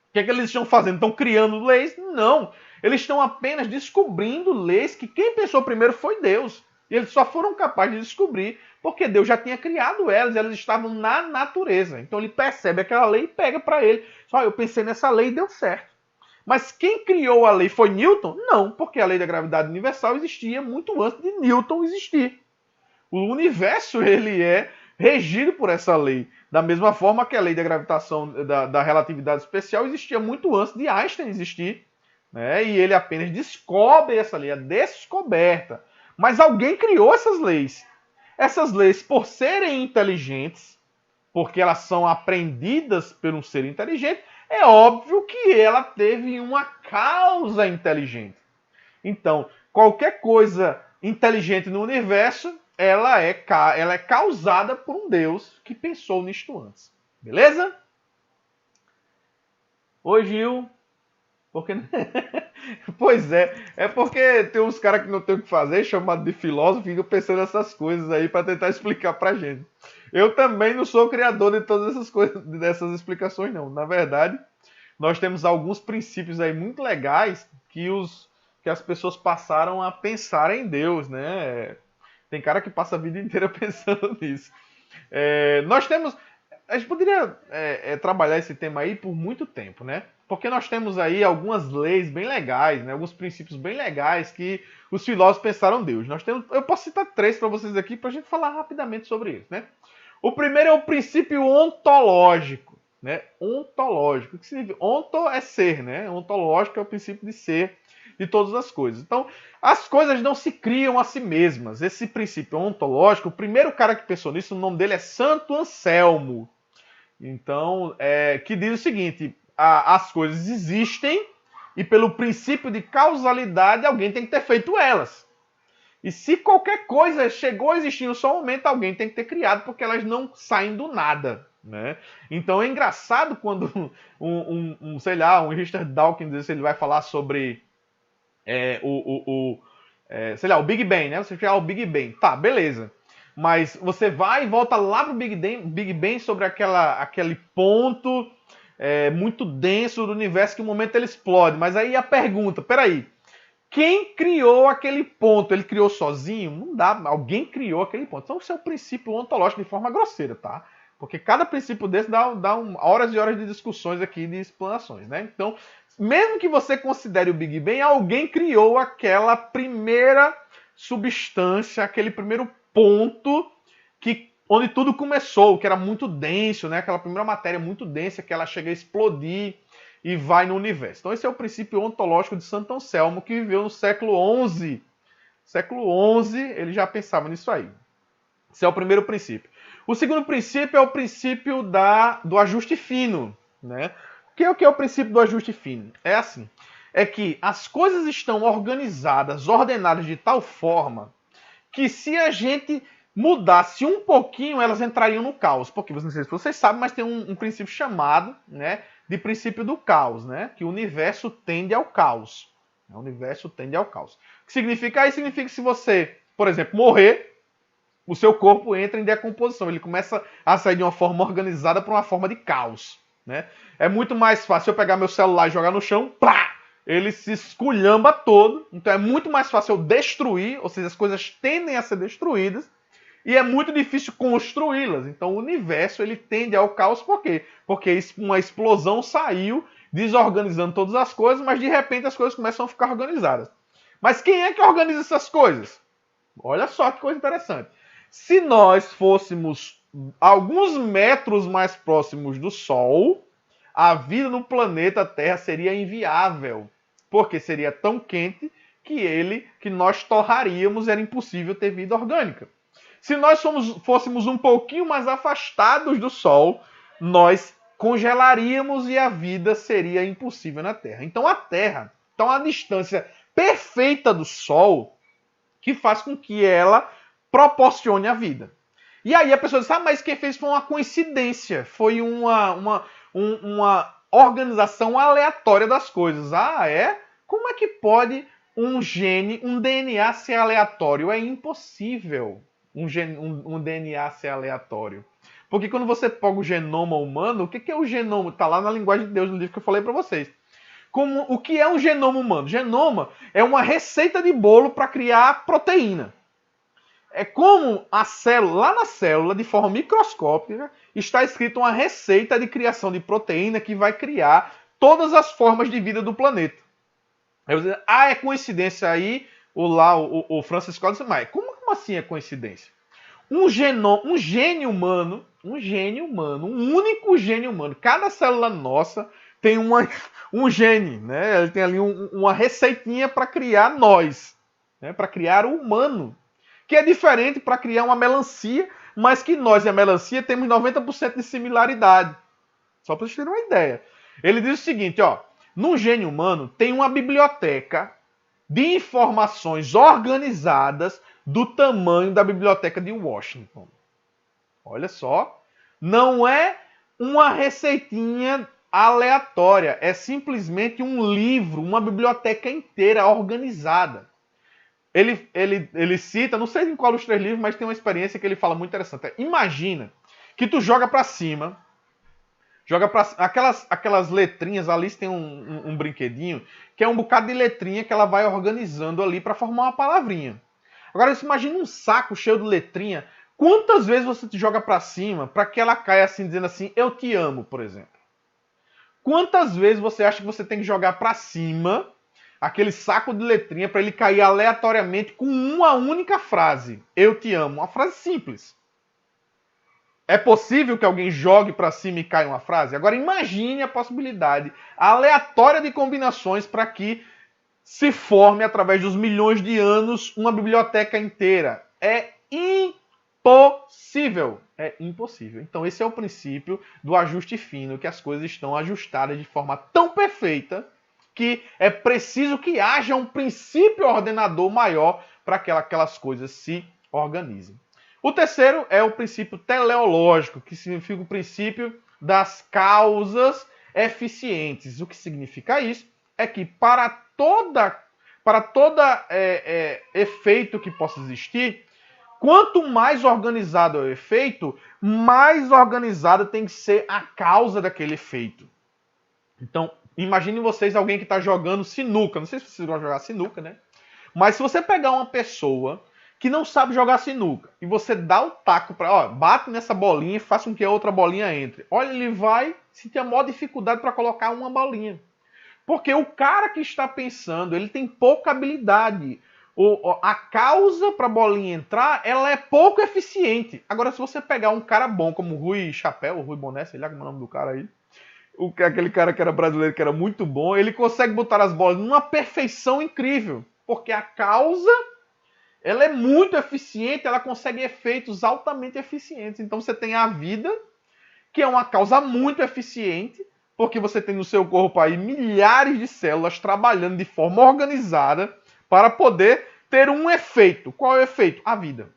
o que é que eles estão fazendo? Estão criando leis? Não. Eles estão apenas descobrindo leis que quem pensou primeiro foi Deus. E eles só foram capazes de descobrir porque Deus já tinha criado elas estavam na natureza. Então ele percebe aquela lei e pega para ele. Só eu pensei nessa lei e deu certo. Mas quem criou a lei foi Newton? Não, porque a lei da gravidade universal existia muito antes de Newton existir. O universo ele é regido por essa lei. Da mesma forma que a lei da gravitação, da relatividade especial existia muito antes de Einstein existir. Né? E ele apenas descobre essa lei, a descoberta. Mas alguém criou essas leis. Essas leis, por serem inteligentes, porque elas são aprendidas por um ser inteligente, é óbvio que ela teve uma causa inteligente. Então, qualquer coisa inteligente no universo, ela é causada por um Deus que pensou nisto antes. Beleza? Oi, Gil. Porque... Pois é porque tem uns caras que não tem o que fazer, chamado de filósofo, ficam pensando nessas coisas aí para tentar explicar pra gente. Eu também não sou o criador de todas essas coisas, dessas explicações, não. Na verdade, nós temos alguns princípios aí muito legais que as pessoas passaram a pensar em Deus, né? Tem cara que passa a vida inteira pensando nisso. A gente poderia trabalhar esse tema aí por muito tempo, né? Porque nós temos aí algumas leis bem legais, né? Alguns princípios bem legais que os filósofos pensaram em Deus. Eu posso citar 3 para vocês aqui para a gente falar rapidamente sobre isso, né? O primeiro é o princípio ontológico, né? Ontológico. O que significa? Onto é ser, né? Ontológico é o princípio de ser de todas as coisas. Então, as coisas não se criam a si mesmas. Esse princípio ontológico, o primeiro cara que pensou nisso, o nome dele é Santo Anselmo. Então, que diz o seguinte: as coisas existem e pelo princípio de causalidade alguém tem que ter feito elas. E se qualquer coisa chegou a existir no seu momento, alguém tem que ter criado, porque elas não saem do nada. Né? Então é engraçado quando sei lá, um Richard Dawkins ele vai falar sobre sei lá, o Big Bang, né? Você criar o Big Bang. Tá, beleza. Mas você vai e volta lá pro Big Bang sobre aquele ponto muito denso do universo que no momento ele explode. Mas aí a pergunta, peraí, quem criou aquele ponto? Ele criou sozinho? Não dá, alguém criou aquele ponto. Então isso é o princípio ontológico de forma grosseira, tá? Porque cada princípio desse dá horas e horas de discussões aqui, de explanações, né? Então, mesmo que você considere o Big Bang, alguém criou aquela primeira substância, aquele primeiro ponto onde tudo começou, que era muito denso, né? Aquela primeira matéria muito densa que ela chega a explodir e vai no universo. Então esse é o princípio ontológico de Santo Anselmo, que viveu no século XI. Século XI ele já pensava nisso aí. Esse é o primeiro princípio. O segundo princípio é o princípio do ajuste fino. Né? O que é o princípio do ajuste fino? É assim, é que as coisas estão organizadas, ordenadas de tal forma que se a gente mudasse um pouquinho, elas entrariam no caos. Porque, não sei se vocês sabem, mas tem um princípio chamado, né, de princípio do caos, né? Que o universo tende ao caos. O universo tende ao caos. O que significa isso? Significa que se você, por exemplo, morrer, o seu corpo entra em decomposição. Ele começa a sair de uma forma organizada para uma forma de caos, né? É muito mais fácil eu pegar meu celular e jogar no chão, plá! Ele se esculhamba todo. Então é muito mais fácil eu destruir, ou seja, as coisas tendem a ser destruídas, e é muito difícil construí-las. Então o universo ele tende ao caos, por quê? Porque uma explosão saiu desorganizando todas as coisas, mas de repente as coisas começam a ficar organizadas. Mas quem é que organiza essas coisas? Olha só que coisa interessante. Se nós fôssemos alguns metros mais próximos do Sol, a vida no planeta Terra seria inviável, porque seria tão quente que nós torraríamos, era impossível ter vida orgânica. Se nós fôssemos um pouquinho mais afastados do Sol, nós congelaríamos e a vida seria impossível na Terra. Então a Terra está a uma distância perfeita do Sol que faz com que ela proporcione a vida. E aí a pessoa diz, mas quem fez foi uma coincidência, foi uma organização aleatória das coisas. Ah, é? Como é que pode um gene, um DNA ser aleatório? É impossível um DNA ser aleatório. Porque quando você pega o genoma humano, o que é o genoma? Está lá na linguagem de Deus, no livro que eu falei para vocês. O que é um genoma humano? Genoma é uma receita de bolo para criar proteína. É como a célula, lá na célula, de forma microscópica, está escrita uma receita de criação de proteína que vai criar todas as formas de vida do planeta. Aí você diz, é coincidência aí, o Francis Scott disse, mas como assim é coincidência? Um gene humano, um único gene humano, cada célula nossa tem um gene, né? Ele tem ali uma receitinha para criar nós, né? Para criar o humano, que é diferente para criar uma melancia, mas que nós e a melancia temos 90% de similaridade. Só para vocês terem uma ideia. Ele diz o seguinte, no gene humano tem uma biblioteca de informações organizadas do tamanho da biblioteca de Washington. Olha só, não é uma receitinha aleatória, é simplesmente um livro, uma biblioteca inteira organizada. Ele cita, não sei em qual dos 3 livros, mas tem uma experiência que ele fala muito interessante. Imagina que tu joga para cima, aquelas letrinhas, a Alice tem um brinquedinho, que é um bocado de letrinha que ela vai organizando ali para formar uma palavrinha. Agora, você imagina um saco cheio de letrinha, quantas vezes você te joga para cima para que ela caia assim, dizendo assim, eu te amo, por exemplo? Quantas vezes você acha que você tem que jogar para cima aquele saco de letrinha para ele cair aleatoriamente com uma única frase? Eu te amo. Uma frase simples. É possível que alguém jogue para cima e caia uma frase? Agora imagine a possibilidade aleatória de combinações para que se forme, através dos milhões de anos, uma biblioteca inteira. É impossível. É impossível. Então esse é o princípio do ajuste fino, que as coisas estão ajustadas de forma tão perfeita que é preciso que haja um princípio ordenador maior para que aquelas coisas se organizem. O terceiro é o princípio teleológico, que significa o princípio das causas eficientes. O que significa isso? É que para todo efeito que possa existir, quanto mais organizado é o efeito, mais organizada tem que ser a causa daquele efeito. Então, imagine vocês alguém que está jogando sinuca. Não sei se vocês gostam de jogar sinuca, né? Mas se você pegar uma pessoa que não sabe jogar sinuca e você dá o taco para, bate nessa bolinha e faça com que a outra bolinha entre. Olha, ele vai sentir a maior dificuldade para colocar uma bolinha. Porque o cara que está pensando, ele tem pouca habilidade. A causa para a bolinha entrar, ela é pouco eficiente. Agora, se você pegar um cara bom como o Rui Chapéu, o Rui Boné, sei lá como é o nome do cara aí, aquele cara que era brasileiro, que era muito bom, ele consegue botar as bolas numa perfeição incrível. Porque a causa, ela é muito eficiente, ela consegue efeitos altamente eficientes. Então você tem a vida, que é uma causa muito eficiente, porque você tem no seu corpo aí milhares de células trabalhando de forma organizada para poder ter um efeito. Qual é o efeito? A vida.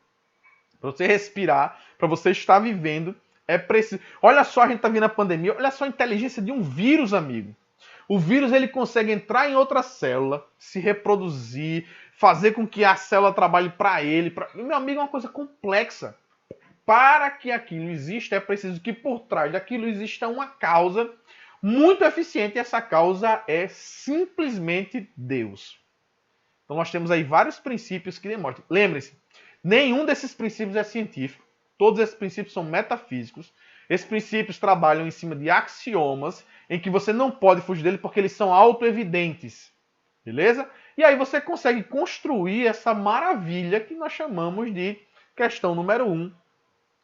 Para você respirar, para você estar vivendo, é preciso. Olha só, a gente está vendo a pandemia, olha só a inteligência de um vírus, amigo. O vírus ele consegue entrar em outra célula, se reproduzir, fazer com que a célula trabalhe para ele. Meu amigo, é uma coisa complexa. Para que aquilo exista, é preciso que por trás daquilo exista uma causa muito eficiente, e essa causa é simplesmente Deus. Então nós temos aí vários princípios que demonstram. Lembre-se, nenhum desses princípios é científico. Todos esses princípios são metafísicos. Esses princípios trabalham em cima de axiomas em que você não pode fugir dele porque eles são autoevidentes. Beleza? E aí você consegue construir essa maravilha que nós chamamos de questão número 1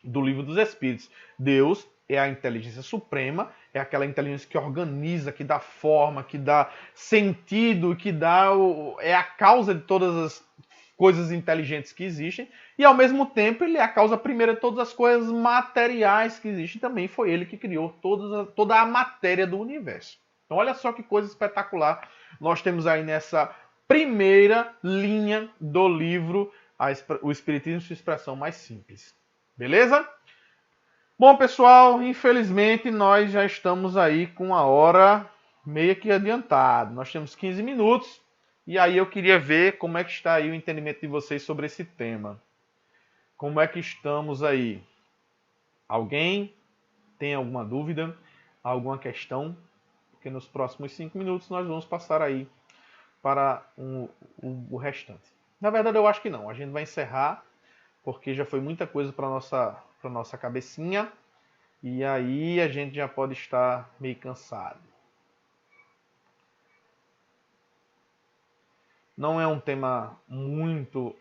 do Livro dos Espíritos. Deus é a inteligência suprema, é aquela inteligência que organiza, que dá forma, que dá sentido, que é a causa de todas as coisas inteligentes que existem, e ao mesmo tempo ele é a causa primeira de todas as coisas materiais que existem. Também foi ele que criou toda a matéria do universo. Então olha só que coisa espetacular nós temos aí nessa primeira linha do livro O Espiritismo em sua expressão mais simples. Beleza? Bom, pessoal, infelizmente nós já estamos aí com a hora meio que adiantada. Nós temos 15 minutos e aí eu queria ver como é que está aí o entendimento de vocês sobre esse tema. Como é que estamos aí? Alguém tem alguma dúvida? Alguma questão? Porque nos próximos 5 minutos nós vamos passar aí para o restante. Na verdade, eu acho que não. A gente vai encerrar porque já foi muita coisa para nossa cabecinha, e aí a gente já pode estar meio cansado. Não é um tema muito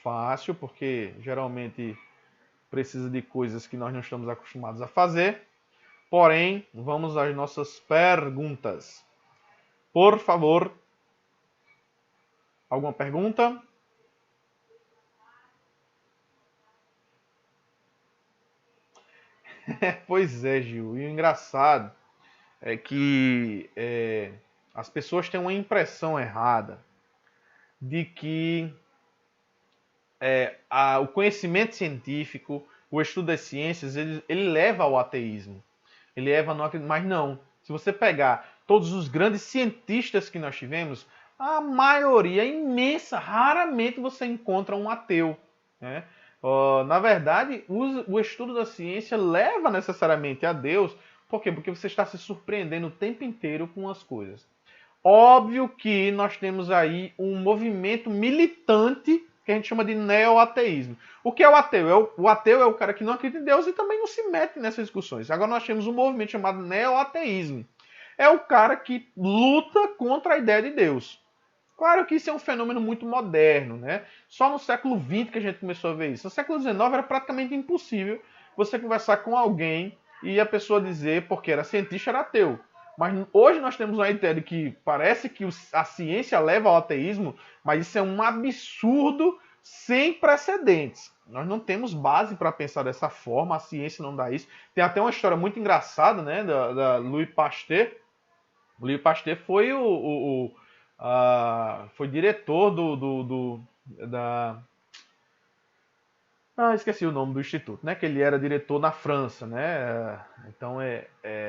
fácil, porque geralmente precisa de coisas que nós não estamos acostumados a fazer. Porém, vamos às nossas perguntas. Por favor, alguma pergunta? Pois é, Gil. E o engraçado é que as pessoas têm uma impressão errada de que o conhecimento científico, o estudo das ciências, ele leva ao ateísmo. Ele leva a não acreditar. Mas não. Se você pegar todos os grandes cientistas que nós tivemos, a maioria imensa, raramente você encontra um ateu, né? Na verdade, o estudo da ciência leva necessariamente a Deus. Por quê? Porque você está se surpreendendo o tempo inteiro com as coisas. Óbvio que nós temos aí um movimento militante que a gente chama de neo-ateísmo. O que é o ateu? O ateu é o cara que não acredita em Deus e também não se mete nessas discussões. Agora nós temos um movimento chamado neo-ateísmo. É o cara que luta contra a ideia de Deus. Claro que isso é um fenômeno muito moderno, né? Só no século XX que a gente começou a ver isso. No século XIX era praticamente impossível você conversar com alguém e a pessoa dizer, porque era cientista, era ateu. Mas hoje nós temos uma ideia de que parece que a ciência leva ao ateísmo, mas isso é um absurdo sem precedentes. Nós não temos base para pensar dessa forma, a ciência não dá isso. Tem até uma história muito engraçada, né, da Louis Pasteur. O Louis Pasteur foi foi diretor esqueci o nome do instituto, né? Que ele era diretor na França, né? Então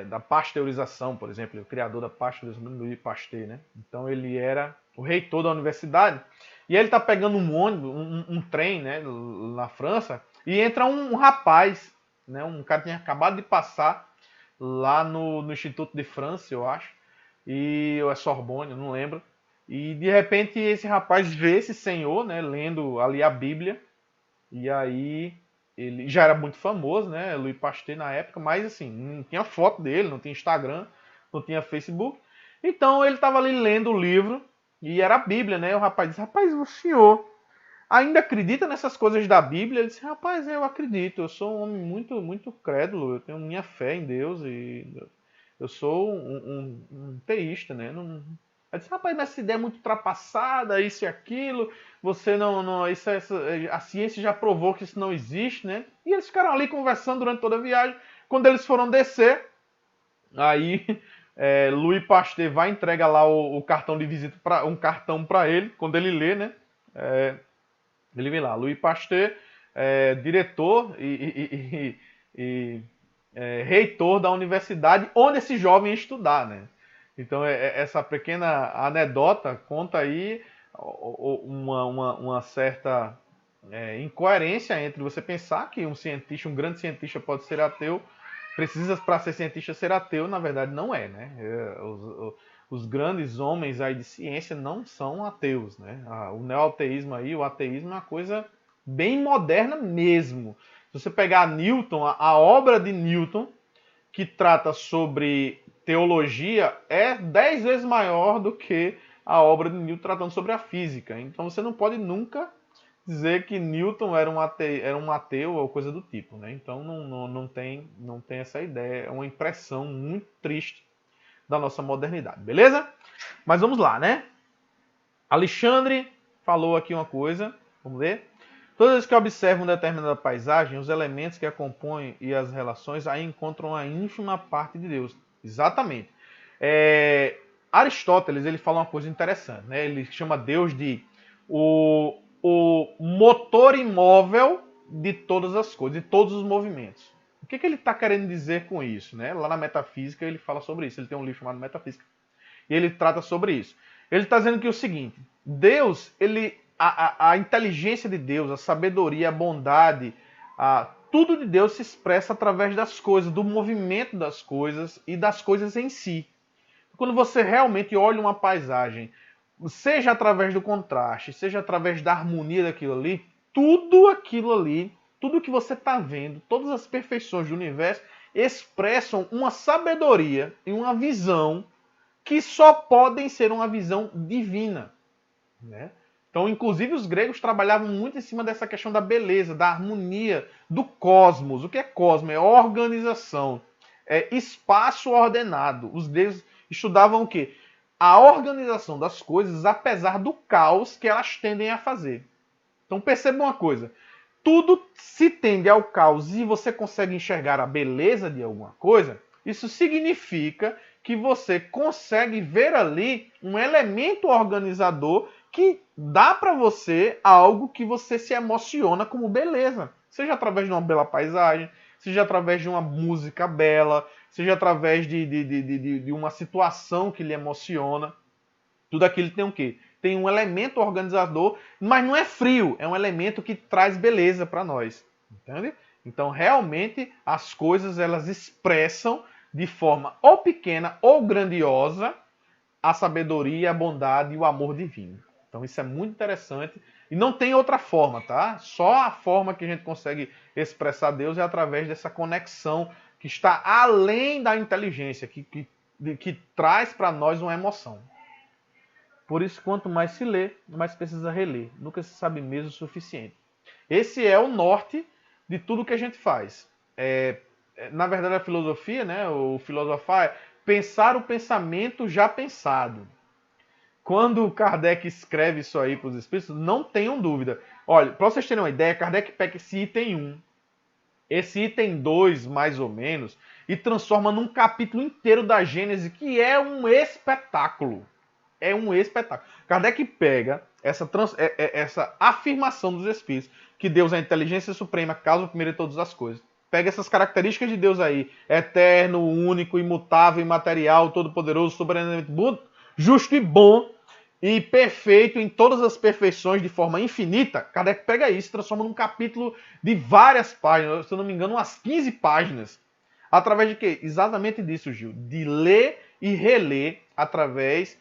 da pasteurização, por exemplo, o criador da pasteurização, Louis Pasteur, né? Então ele era o reitor da universidade e ele tá pegando um ônibus, um trem, né? Na França, e entra um rapaz, né? Um cara que tinha acabado de passar lá no Instituto de França, eu acho, ou é Sorbonne, eu não lembro. E de repente esse rapaz vê esse senhor, né, lendo ali a Bíblia, e aí ele já era muito famoso, né, Louis Pasteur na época, mas assim, não tinha foto dele, não tinha Instagram, não tinha Facebook. Então ele estava ali lendo o livro, e era a Bíblia, né, o rapaz disse, rapaz, o senhor ainda acredita nessas coisas da Bíblia? Ele disse, rapaz, eu acredito, eu sou um homem muito, muito crédulo, eu tenho minha fé em Deus, e eu sou um teísta, né, não... Eu disse, rapaz, mas essa ideia é muito ultrapassada, isso e aquilo, você a ciência já provou que isso não existe, né? E eles ficaram ali conversando durante toda a viagem. Quando eles foram descer, aí Louis Pasteur vai e entrega lá o cartão de visita, um cartão para ele, quando ele lê, né? Ele vê lá, Louis Pasteur, diretor reitor da universidade onde esse jovem ia estudar, né? Então, essa pequena anedota conta aí uma certa incoerência entre você pensar que um cientista, um grande cientista pode ser ateu, precisa para ser cientista ser ateu, na verdade não é, né? Os grandes homens aí de ciência não são ateus, né? O neo-ateísmo aí, o ateísmo é uma coisa bem moderna mesmo. Se você pegar Newton, a obra de Newton, que trata sobre teologia, é 10 vezes maior do que a obra de Newton tratando sobre a física. Então você não pode nunca dizer que Newton era um ateu ou coisa do tipo, né? Então não tem essa ideia. É uma impressão muito triste da nossa modernidade, beleza? Mas vamos lá, né? Alexandre falou aqui uma coisa, vamos ler? Todas as vezes que observam determinada paisagem, os elementos que a compõem e as relações aí encontram a ínfima parte de Deus. Exatamente. Aristóteles ele fala uma coisa interessante, né? Ele chama Deus de o motor imóvel de todas as coisas, de todos os movimentos. O que ele está querendo dizer com isso, né? Lá na Metafísica ele fala sobre isso. Ele tem um livro chamado Metafísica e ele trata sobre isso. Ele está dizendo que é o seguinte: Deus, a inteligência de Deus, a sabedoria, a bondade, tudo de Deus se expressa através das coisas, do movimento das coisas e das coisas em si. Quando você realmente olha uma paisagem, seja através do contraste, seja através da harmonia daquilo ali, tudo que você está vendo, todas as perfeições do universo expressam uma sabedoria e uma visão que só podem ser uma visão divina, né? Então, inclusive, os gregos trabalhavam muito em cima dessa questão da beleza, da harmonia, do cosmos. O que é cosmos? É organização, é espaço ordenado. Os gregos estudavam o quê? A organização das coisas, apesar do caos que elas tendem a fazer. Então, perceba uma coisa. Tudo se tende ao caos e você consegue enxergar a beleza de alguma coisa, isso significa que você consegue ver ali um elemento organizador que dá para você algo que você se emociona como beleza. Seja através de uma bela paisagem, seja através de uma música bela, seja através de uma situação que lhe emociona. Tudo aquilo tem o quê? Tem um elemento organizador, mas não é frio, é um elemento que traz beleza para nós. Entende? Então, realmente, as coisas elas expressam de forma ou pequena ou grandiosa a sabedoria, a bondade e o amor divino. Então, isso é muito interessante. E não tem outra forma, tá? Só a forma que a gente consegue expressar Deus é através dessa conexão que está além da inteligência, que traz para nós uma emoção. Por isso, quanto mais se lê, mais precisa reler. Nunca se sabe mesmo o suficiente. Esse é o norte de tudo que a gente faz. Na verdade, a filosofia, né, o filosofar é pensar o pensamento já pensado. Quando Kardec escreve isso aí para os espíritos, não tenham dúvida. Olha, para vocês terem uma ideia, Kardec pega esse item 1, esse item 2, mais ou menos, e transforma num capítulo inteiro da Gênese, que é um espetáculo. É um espetáculo. Kardec pega essa afirmação dos Espíritos, que Deus é a inteligência suprema, causa primeira de todas as coisas. Pega essas características de Deus aí, eterno, único, imutável, imaterial, todo-poderoso, soberanamente justo e bom, e perfeito em todas as perfeições de forma infinita. Kardec pega isso e transforma num capítulo de várias páginas, se eu não me engano, umas 15 páginas. Através de quê? Exatamente disso, Gil. De ler e reler através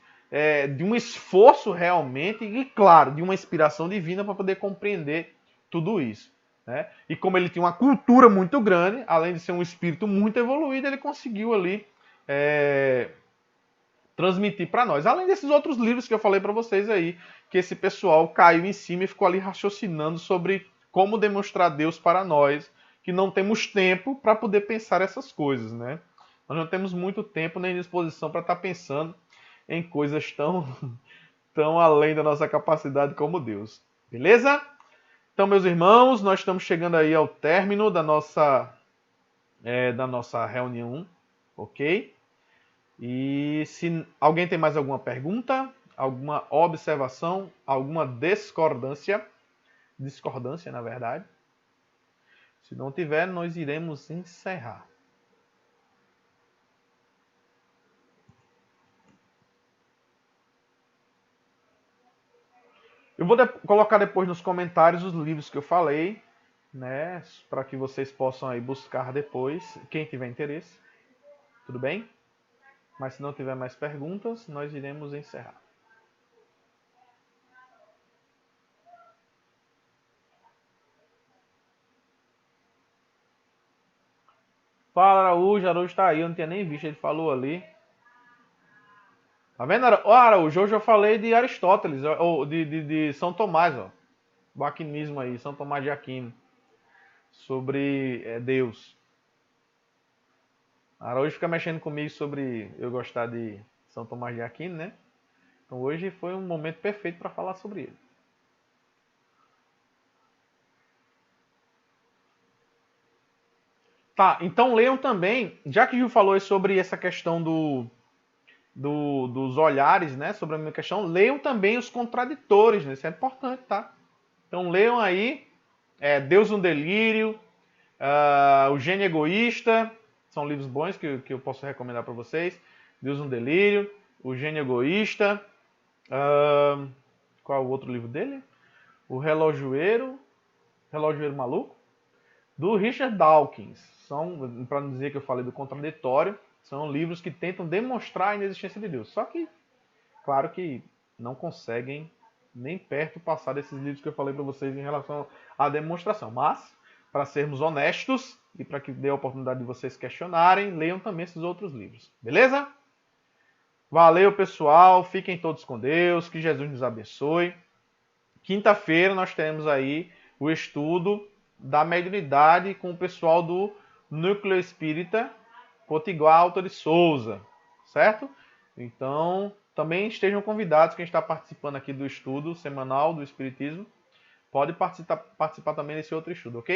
de um esforço realmente e, claro, de uma inspiração divina para poder compreender tudo isso. Né? E como ele tinha uma cultura muito grande, além de ser um espírito muito evoluído, ele conseguiu ali transmitir para nós. Além desses outros livros que eu falei para vocês aí, que esse pessoal caiu em cima e ficou ali raciocinando sobre como demonstrar Deus para nós, que não temos tempo para poder pensar essas coisas, né? Nós não temos muito tempo nem disposição para estar pensando em coisas tão além da nossa capacidade como Deus. Beleza? Então, meus irmãos, nós estamos chegando aí ao término da nossa reunião, ok? E se alguém tem mais alguma pergunta, alguma observação, alguma discordância, na verdade, Se não tiver, nós iremos encerrar. Eu vou colocar depois nos comentários os livros que eu falei, né, para que vocês possam aí buscar depois, quem tiver interesse. Tudo bem? Mas se não tiver mais perguntas, nós iremos encerrar. Fala, Araújo. Araújo tá aí, eu não tinha nem visto, ele falou ali. Tá vendo, Araújo? Hoje eu falei de Aristóteles, ou de São Tomás, ó. O aquinismo aí, São Tomás de Aquino. Sobre Deus. Araújo fica mexendo comigo sobre eu gostar de São Tomás de Aquino, né? Então hoje foi um momento perfeito para falar sobre ele. Tá, então leiam também, já que o Gil falou sobre essa questão dos olhares, né? Sobre a minha questão, leiam também os contraditores, né? Isso é importante, tá? Então leiam aí Deus no Delírio, O Gênio Egoísta, são livros bons que eu posso recomendar para vocês. Deus no Delírio, O Gênio Egoísta, qual é o outro livro dele? O Relojoeiro Maluco, do Richard Dawkins. São, para não dizer que eu falei do contraditório, são livros que tentam demonstrar a inexistência de Deus. Só que, claro que não conseguem nem perto passar desses livros que eu falei para vocês em relação à demonstração. Mas, para sermos honestos e para que dê a oportunidade de vocês questionarem, leiam também esses outros livros. Beleza? Valeu, pessoal. Fiquem todos com Deus. Que Jesus nos abençoe. Quinta-feira nós teremos aí o estudo da mediunidade com o pessoal do Núcleo Espírita Potiguar Alto de Souza, certo? Então, também estejam convidados, quem está participando aqui do estudo semanal do Espiritismo, pode participar também desse outro estudo, ok?